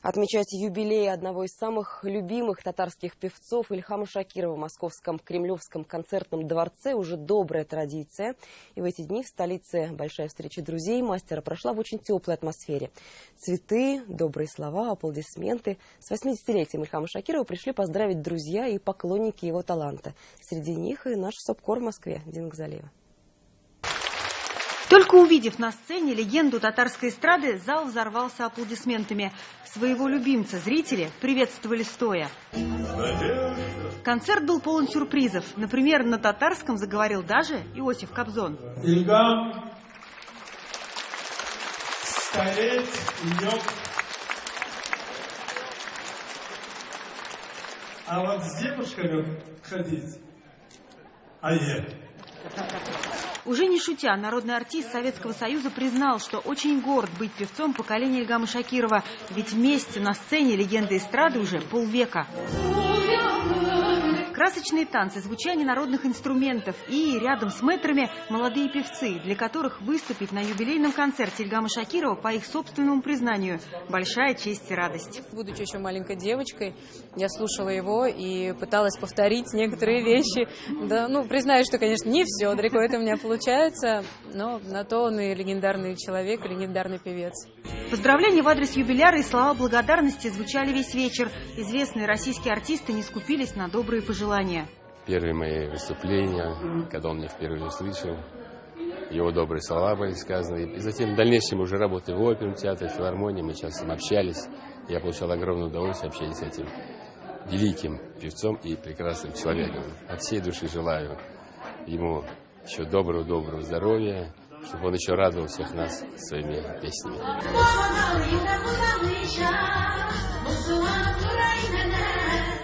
Отмечать юбилей одного из самых любимых татарских певцов Ильхама Шакирова в Московском Кремлевском концертном дворце уже добрая традиция. И в эти дни в столице большая встреча друзей мастера прошла в очень теплой атмосфере. Цветы, добрые слова, аплодисменты. С 80-летием Ильхама Шакирова пришли поздравить друзья и поклонники его таланта. Среди них и наш СОБКОР в Москве Дина Гзалиева. Только увидев на сцене легенду татарской эстрады, зал взорвался аплодисментами. Своего любимца зрители приветствовали стоя. Концерт был полон сюрпризов. Например, на татарском заговорил даже Иосиф Кобзон. Ильгам, стареть идет. А вот с девушками ходить, Уже не шутя, народный артист Советского Союза признал, что очень горд быть певцом поколения Ильгама Шакирова, ведь вместе на сцене легенды эстрады уже полвека. Красочные танцы, звучание народных инструментов и рядом с мэтрами молодые певцы, для которых выступить на юбилейном концерте Ильгама Шакирова, по их собственному признанию, большая честь и радость. Будучи еще маленькой девочкой, я слушала его и пыталась повторить некоторые вещи. Да, признаю, что, конечно, не все, далеко это у меня получается, но на то он и легендарный человек, и легендарный певец. Поздравления в адрес юбиляра и слова благодарности звучали весь вечер. Известные российские артисты не скупились на добрые пожелания. Первые мои выступления, когда он меня впервые услышал, его добрые слова были сказаны. И затем в дальнейшем уже работая в оперном театре, в филармонии, мы часто общались. Я получал огромное удовольствие общаться с этим великим певцом и прекрасным человеком. От всей души желаю ему еще доброго здоровья, чтобы он еще радовал всех нас своими песнями.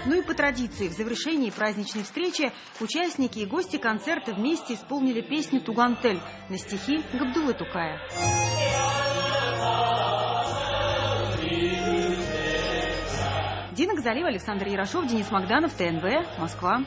Ну и по традиции, в завершении праздничной встречи участники и гости концерта вместе исполнили песню «Тугантель» на стихи Габдуллы Тукая. Дина Гзалиева, Александр Ярошов, Денис Магданов, ТНВ, Москва.